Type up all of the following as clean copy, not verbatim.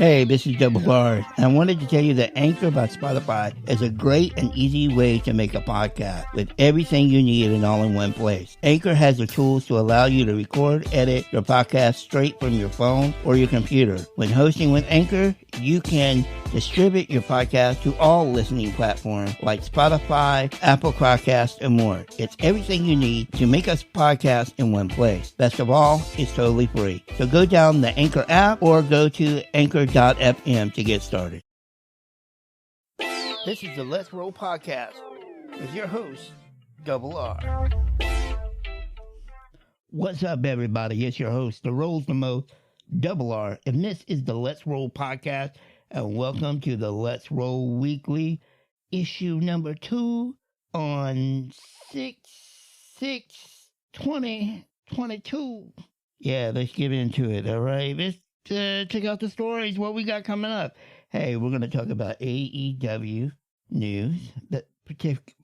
Hey, this is Double R. I wanted to tell you that Anchor by Spotify is a great and easy way to make a podcast with everything you need and all in one place. Anchor has the tools to allow you to record, edit your podcast straight from your phone or your computer. When hosting with Anchor, you can distribute your podcast to all listening platforms like Spotify, Apple Podcasts, and more. It's everything you need to make a podcast in one place. Best of all, it's totally free. So go down the Anchor app or go to anchor.fm to get started. This is the Let's Roll podcast with your host, Double R. What's up, everybody? It's your host, the Rolls the Most, Double R, and this is the Let's Roll podcast, and welcome to the Let's Roll Weekly, issue number 2 on 6/6/2022. Yeah, let's get into it, all right? Let's check out the stories, what we got coming up. Hey, we're going to talk about AEW news,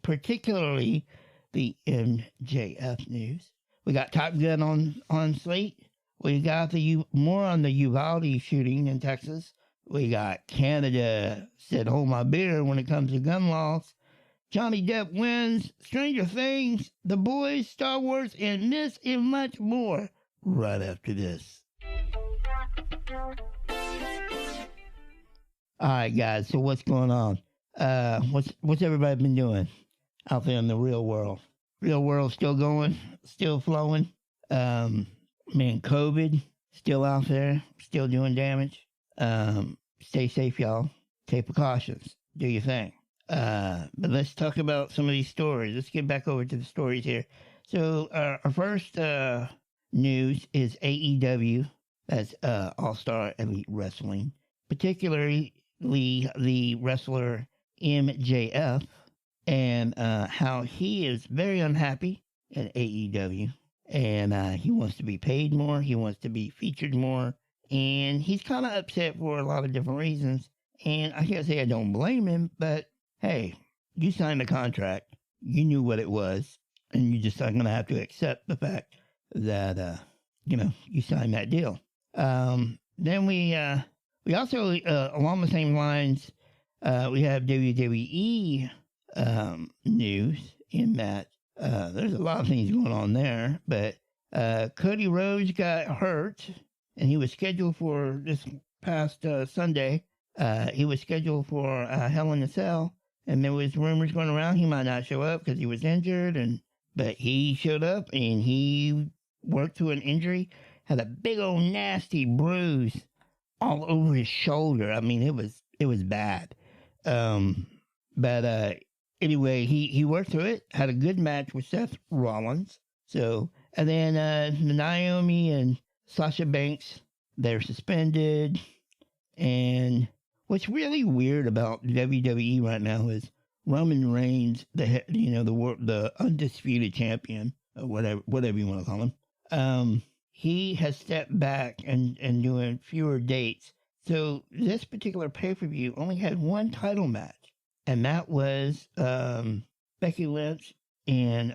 particularly the MJF news. We got Top Gun on slate. We got more on the Uvalde shooting in Texas. We got Canada said, hold my beer when it comes to gun laws. Johnny Depp wins, Stranger Things, The Boys, Star Wars, and this and much more right after this. Alright guys, so what's going on? What's everybody been doing out there in the real world? Real world still going, still flowing. COVID still out there, still doing damage. Stay safe, y'all. Take precautions. Do your thing. But let's talk about some of these stories. Let's get back over to the stories here. So our first news is AEW. That's All-Star Elite Wrestling. Particularly the wrestler MJF. And how he is very unhappy at AEW. And he wants to be paid more. He wants to be featured more. And he's kind of upset for a lot of different reasons. And I can't say I don't blame him, but hey, you signed a contract. You knew what it was. And you just are going to have to accept the fact that, you signed that deal. Then we also, along the same lines, we have WWE news in that there's a lot of things going on there. But Cody Rhodes got hurt. And he was scheduled for this past Sunday. He was scheduled for Hell in a Cell. And there was rumors going around he might not show up because he was injured. But he showed up and he worked through an injury. Had a big old nasty bruise all over his shoulder. I mean, it was bad. But anyway, he worked through it. Had a good match with Seth Rollins. So, and then Naomi and Sasha Banks, they're suspended. And what's really weird about WWE right now is Roman Reigns, the undisputed champion, or whatever you want to call him. He has stepped back and doing fewer dates. So this particular pay-per-view only had one title match, and that was Becky Lynch and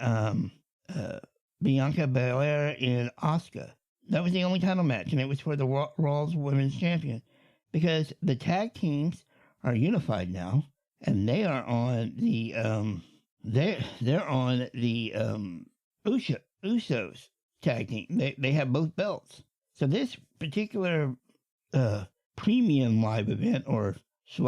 Bianca Belair and Asuka. That was the only title match, and it was for the Raw's Women's Champion. Because the tag teams are unified now, and they are on the they're on the Usos tag team. They have both belts. So this particular premium live event or /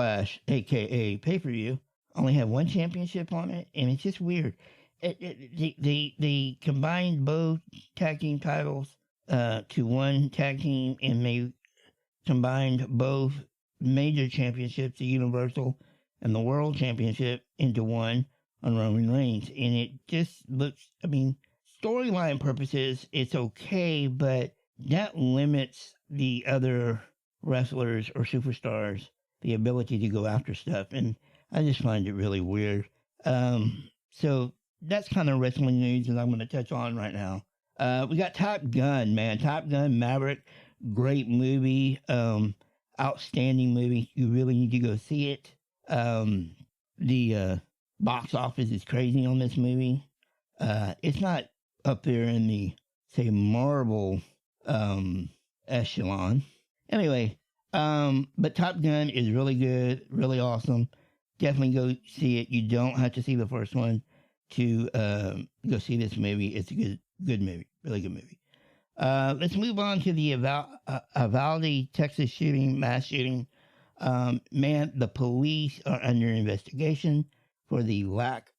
AKA pay-per-view only had one championship on it, and it's just weird. They combined both tag team titles to one tag team, and they combined both major championships, the Universal and the World Championship, into one on Roman Reigns. And it just looks, storyline purposes, it's okay, but that limits the other wrestlers or superstars the ability to go after stuff. And I just find it really weird. So that's kind of wrestling news that I'm going to touch on right now. We got Top Gun, man. Top Gun Maverick. Great movie. Outstanding movie. You really need to go see it. The box office is crazy on this movie. It's not up there in the, say, Marvel echelon. Anyway, But Top Gun is really good, really awesome. Definitely go see it. You don't have to see the first one to go see this movie. It's a good movie, really good movie. Let's move on to the Uvalde, Texas shooting, mass shooting. Man, the police are under investigation for the lack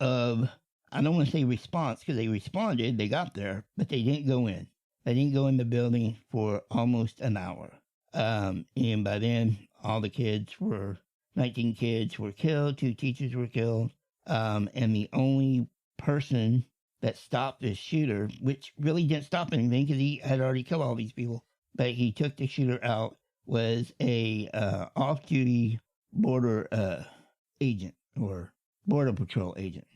of, I don't want to say response, because they responded, they got there, but they didn't go in. They didn't go in the building for almost an hour. And by then, all the 19 kids were killed, 2 teachers were killed, and the only person that stopped this shooter, which really didn't stop anything because he had already killed all these people, but he took the shooter out, was a off-duty border agent or border patrol agent.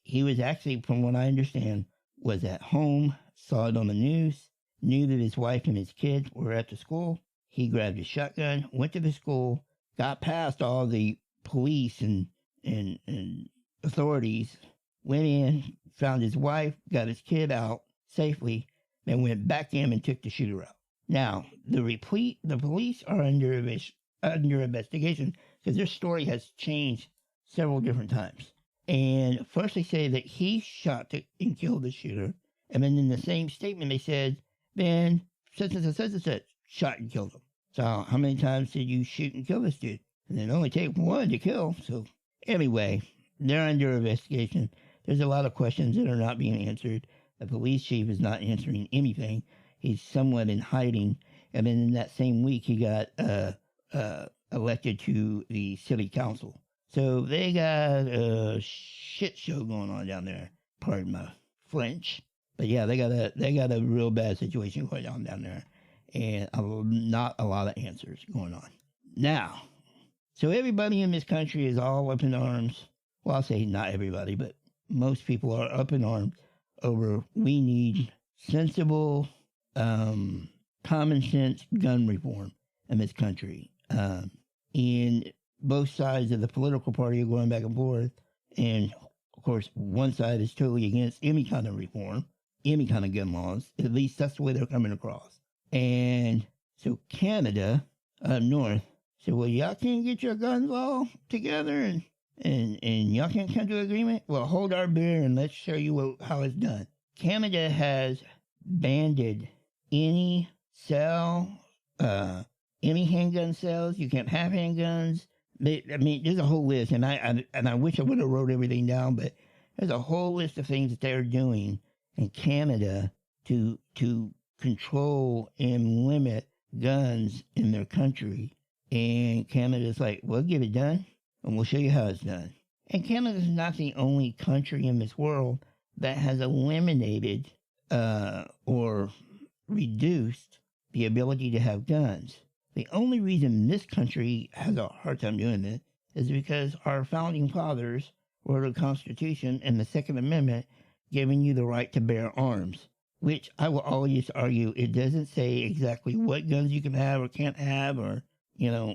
He was actually, from what I understand, was at home, saw it on the news, knew that his wife and his kids were at the school. He grabbed his shotgun, went to the school, got past all the police and authorities, went in, found his wife, got his kid out safely, then went back in and took the shooter out. Now, the police are under investigation because their story has changed several different times. And first they say that he shot and killed the shooter, and then in the same statement they said, then such shot and killed him. So how many times did you shoot and kill this dude? And it only take one to kill. So anyway, they're under investigation. There's a lot of questions that are not being answered. The police chief is not answering anything. He's somewhat in hiding. And then in that same week, he got elected to the city council. So they got a shit show going on down there. Pardon my French. But yeah, they got a real bad situation going on down there. And not a lot of answers going on. Now, so everybody in this country is all up in arms. Well, I'll say not everybody, but most people are up in arms over we need sensible, common sense gun reform in this country. And both sides of the political party are going back and forth. And, of course, one side is totally against any kind of reform, any kind of gun laws. At least that's the way they're coming across. And so Canada up north said, well, y'all can't get your guns all together and y'all can't come to an agreement? Well, hold our beer and let's show you how it's done. Canada has banned any handgun sales. You can't have handguns. There's a whole list, and I wish I would have wrote everything down, but there's a whole list of things that they're doing in Canada to control and limit guns in their country. And Canada's like, we'll get it done, and we'll show you how it's done. And Canada's not the only country in this world that has eliminated or reduced the ability to have guns. The only reason this country has a hard time doing it is because our founding fathers wrote a Constitution and the Second Amendment giving you the right to bear arms, which I will always argue it doesn't say exactly what guns you can have or can't have or,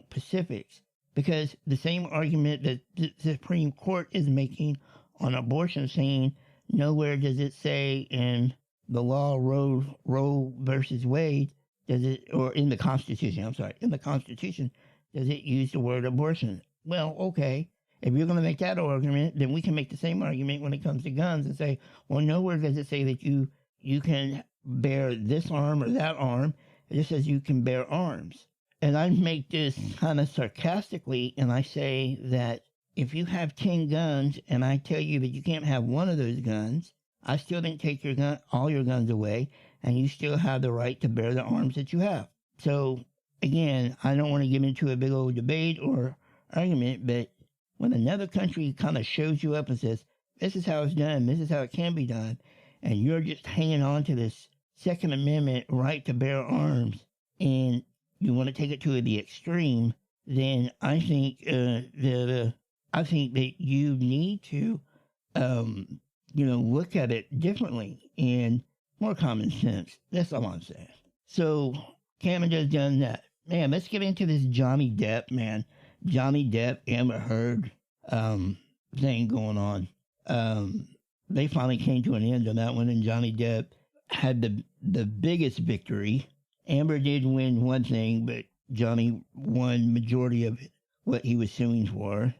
specifics. Because the same argument that the Supreme Court is making on abortion, saying nowhere does it say in the law Roe versus Wade, does it, or in the Constitution, does it use the word abortion? Well, okay. If you're going to make that argument, then we can make the same argument when it comes to guns and say, well, nowhere does it say that you can bear this arm or that arm. It just says you can bear arms. And I make this kind of sarcastically, and I say that if you have 10 guns and I tell you that you can't have one of those guns, I still didn't take all your guns away, and you still have the right to bear the arms that you have. So, again, I don't want to get into a big old debate or argument, but when another country kind of shows you up and says, this is how it's done, this is how it can be done, and you're just hanging on to this Second Amendment right to bear arms, and you want to take it to the extreme, then I think that you need to, look at it differently and more common sense. That's all I'm saying. So Canada's done that. Man, let's get into this Johnny Depp, man. Johnny Depp, Amber Heard thing going on. They finally came to an end on that one, and Johnny Depp had the biggest victory Amber did win one thing, but Johnny won majority of what he was suing for.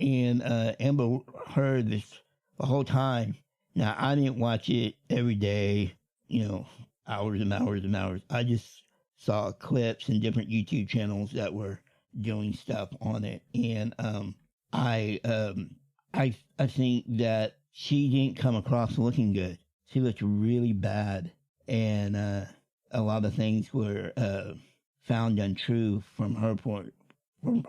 Amber heard this the whole time. Now, I didn't watch it every day, hours and hours and hours. I just saw clips and different YouTube channels that were doing stuff on it. And I think that she didn't come across looking good. She looked really bad. And a lot of things were found untrue from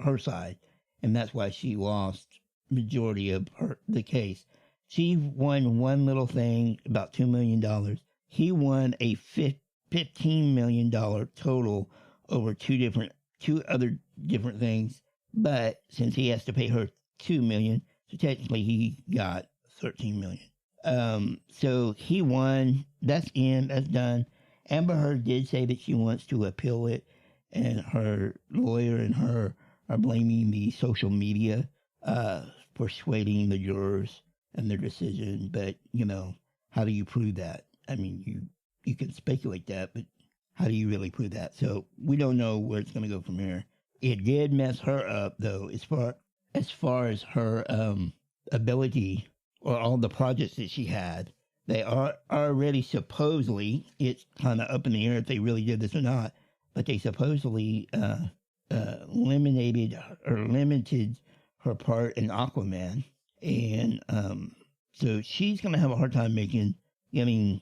her side, and that's why she lost majority of the case. She won one little thing, about $2 million. He won a $15 million total over two other different things. But since he has to pay her $2 million, so technically he got $13 million. So he won. That's in. That's done. Amber Heard did say that she wants to appeal it, and her lawyer and her are blaming the social media for swaying the jurors and their decision. But, how do you prove that? I mean, you can speculate that, but how do you really prove that? So we don't know where it's going to go from here. It did mess her up, though, as far as her ability or all the projects that she had. They are already supposedly, it's kind of up in the air if they really did this or not, but they supposedly limited her part in Aquaman. And so she's going to have a hard time getting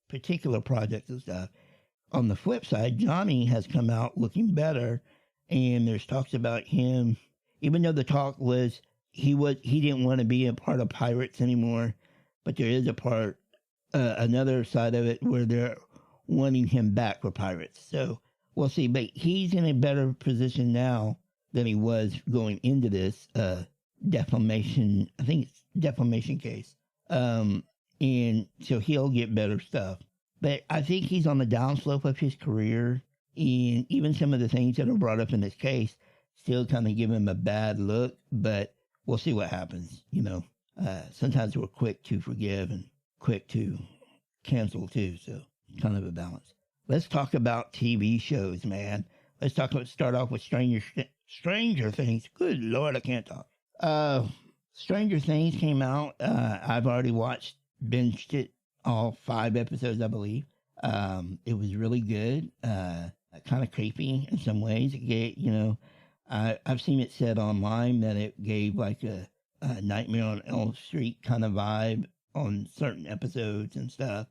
particular projects and stuff. On the flip side, Johnny has come out looking better, and there's talks about him, even though the talk was he didn't want to be a part of Pirates anymore. But there is another side of it where they're wanting him back for Pirates. So we'll see. But he's in a better position now than he was going into this defamation. I think it's defamation case. And so he'll get better stuff. But I think he's on the downslope of his career. And even some of the things that are brought up in this case still kind of give him a bad look. But we'll see what happens, Sometimes we're quick to forgive and quick to cancel too, so kind of a balance. Let's talk about TV shows, man. Start off with Stranger Things. Good Lord, I can't talk. Stranger Things came out. I've already binged it, all 5 episodes, I believe. It was really good. Kind of creepy in some ways. It gave, I've seen it said online that it gave like a Nightmare on Elm Street kind of vibe on certain episodes and stuff.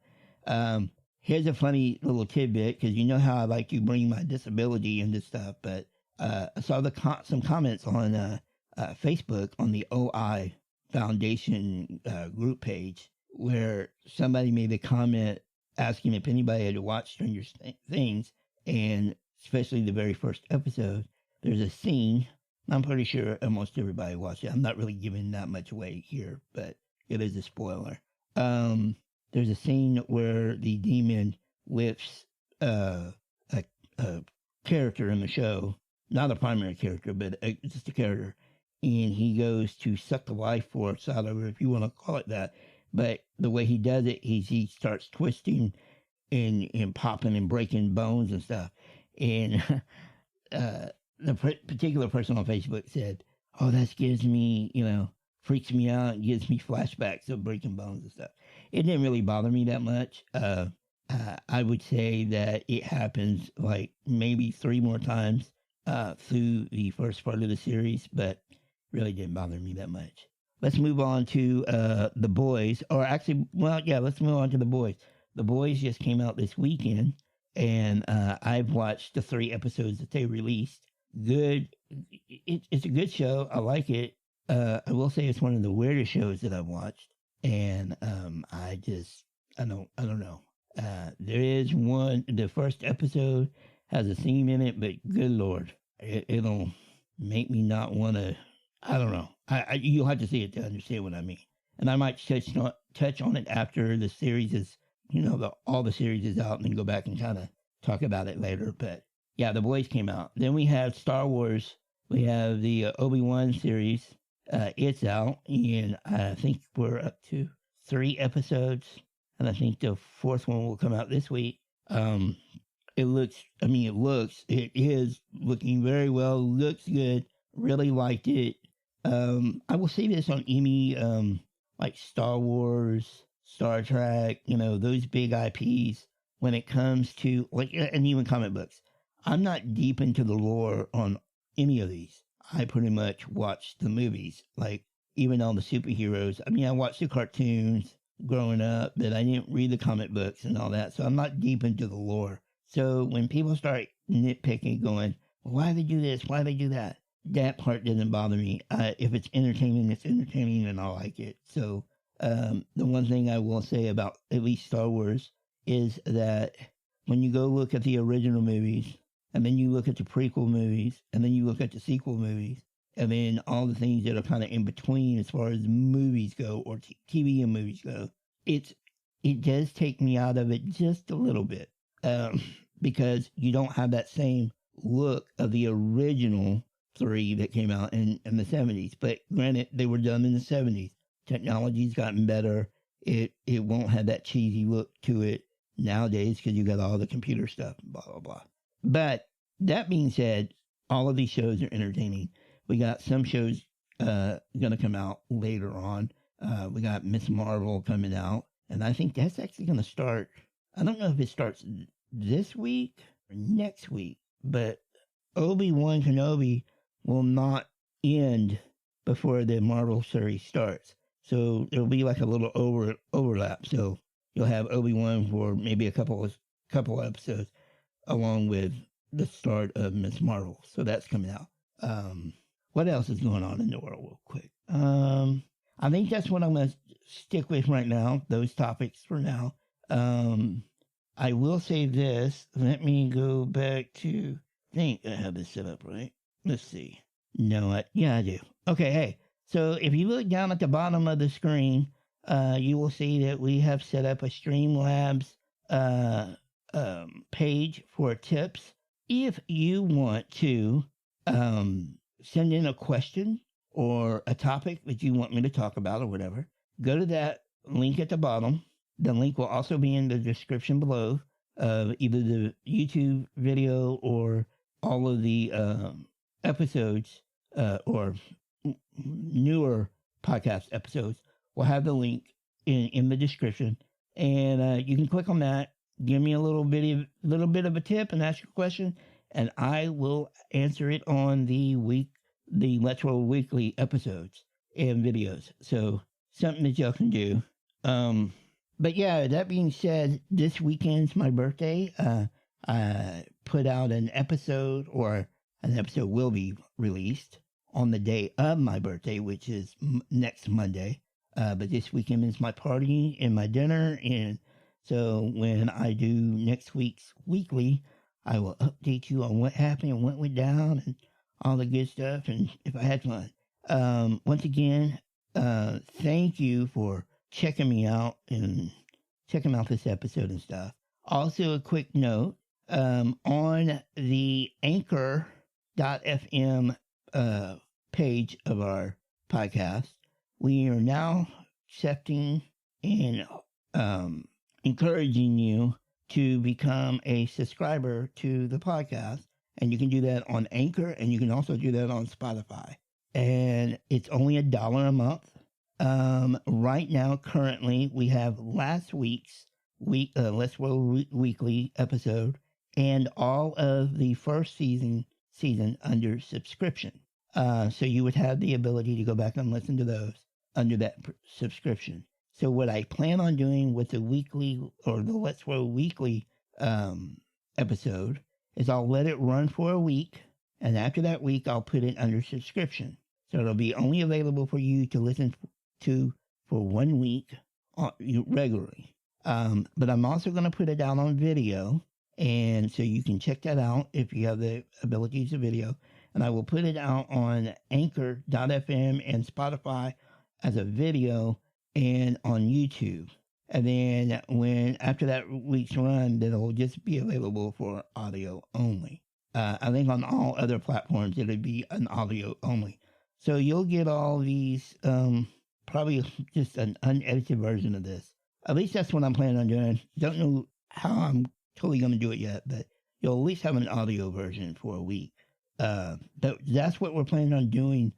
Here's a funny little tidbit, because you know how I like to bring my disability into stuff, but I saw some comments on Facebook on the OI Foundation group page, where somebody made a comment asking if anybody had watched Stranger Things, and especially the very first episode. There's a scene. I'm pretty sure almost everybody watched it. I'm not really giving that much away here, but it is a spoiler. There's a scene where the demon lifts a character in the show, not a primary character, but just a character, and he goes to suck the life force out of her, if you want to call it that. But the way he does it, he starts twisting and popping and breaking bones and stuff. And the particular person on Facebook said, "Oh, that gives me, freaks me out, and gives me flashbacks of breaking bones and stuff." It didn't really bother me that much. I would say that it happens like maybe 3 more times through the first part of the series, but really didn't bother me that much. Let's move on to The Boys, let's move on to The Boys. The Boys just came out this weekend, and I've watched the 3 episodes that they released. Good. It's a good show. I like it. I will say it's one of the weirdest shows that I've watched, and I don't know. There is one. The first episode has a theme in it, but good Lord, it'll make me not want to. I don't know. You'll have to see it to understand what I mean. And I might touch on it after the series is, all the series is out, and then go back and kind of talk about it later. But yeah, The Boys came out. Then we have Star Wars. We have the Obi-Wan series. It's out, and I think we're up to 3 episodes, and I think the 4th one will come out this week. it is looking very well, looks good, really liked it. I will say this on Emmy, like Star Wars, Star Trek, those big IPs, when it comes to, like, and even comic books, I'm not deep into the lore on any of these. I pretty much watch the movies, like, even all the superheroes. I mean, I watched the cartoons growing up, but I didn't read the comic books and all that, so I'm not deep into the lore. So when people start nitpicking, going, well, why they do this, why they do that, that part doesn't bother me. If it's entertaining, it's entertaining, and I like it. So the one thing I will say about at least Star Wars is that when you go look at the original movies, and then you look at the prequel movies, and then you look at the sequel movies, and then all the things that are kind of in between as far as movies go, or TV and movies go, it does take me out of it just a little bit. Because you don't have that same look of the original 3 that came out in the 70s. But granted, they were done in the 70s. Technology's gotten better. It won't have that cheesy look to it nowadays because you got all the computer stuff, blah, blah, blah. But that being said, all of these shows are entertaining. We got some shows going to come out later on. We got Miss Marvel coming out. And I think that's actually going to start. I don't know if it starts this week or next week, but Obi-Wan Kenobi will not end before the Marvel series starts. So there'll be like a little overlap. So you'll have Obi-Wan for maybe a couple episodes along with the start of Miss Marvel. So that's coming out. What else is going on in the world real quick? I think that's what I'm going to stick with right now, those topics for now. I will say this. Let me go back to, I think I have this set up right. Let's see. No, yeah, I do. Okay, hey. So if you look down at the bottom of the screen, you will see that we have set up a Streamlabs page for tips. If you want to send in a question or a topic that you want me to talk about or whatever, go to that link at the bottom. The link will also be in the description below of either the YouTube video or all of the episodes or newer podcast episodes. Will have the link in the description, and you can click on that. Give me a little bit of a tip and ask a question, and I will answer it on the Let's Roll Weekly episodes and videos. So something that y'all can do. But yeah, that being said, this weekend's my birthday. I put out an episode, or an episode will be released on the day of my birthday, which is next Monday. But this weekend is my party and my dinner. And so when I do next week's weekly, I will update you on what happened and what went down and all the good stuff and if I had fun. Once again, thank you for checking me out and checking out this episode and stuff. Also, a quick note, on the anchor.fm page of our podcast, we are now accepting and encouraging you to become a subscriber to the podcast. And you can do that on Anchor, and you can also do that on Spotify. And it's only $1 a month. Right now, currently, we have last week's Let's Roll Weekly episode and all of the first season under subscription. So you would have the ability to go back and listen to those under that subscription. So what I plan on doing with the weekly or the Let's Roll Weekly episode is I'll let it run for a week, and after that week, I'll put it under subscription. So it'll be only available for you to listen to for 1 week regularly. But I'm also going to put it out on video, and so you can check that out if you have the ability to video. And I will put it out on Anchor.fm and Spotify as a video and on YouTube. And then after that week's run, then it'll just be available for audio only. I think on all other platforms, it'll be an audio only. So you'll get all these, probably just an unedited version of this. At least that's what I'm planning on doing. Don't know how I'm totally going to do it yet, but you'll at least have an audio version for a week. That's what we're planning on doing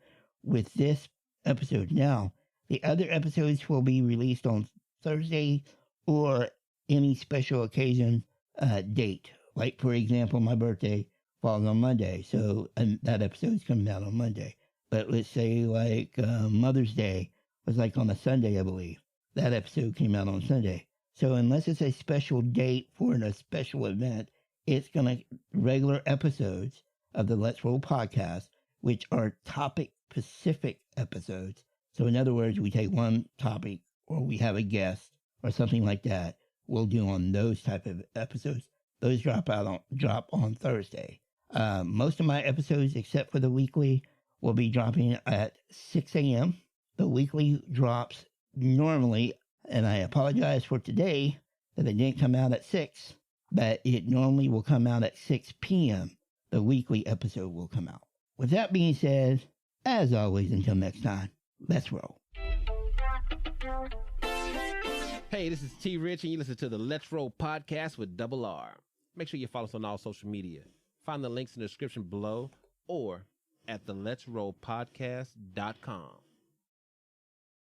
with this episode. Now, the other episodes will be released on Thursday or any special occasion date. Like, for example, my birthday falls on Monday, so that episode's coming out on Monday. But let's say, like, Mother's Day was like on a Sunday, I believe. That episode came out on Sunday. So unless it's a special date for a special event, it's going to regular episodes of the Let's Roll podcast, which are topic-specific episodes. So in other words, we take one topic or we have a guest or something like that. We'll do on those type of episodes. Those drop on Thursday. Most of my episodes, except for the weekly, will be dropping at 6 a.m. The weekly drops normally, and I apologize for today that it didn't come out at 6, but it normally will come out at 6 p.m. The weekly episode will come out. With that being said, as always, until next time, let's roll. Hey, this is T. Rich, and you listen to the Let's Roll podcast with Double R. Make sure you follow us on all social media. Find the links in the description below or at theletsrollpodcast.com.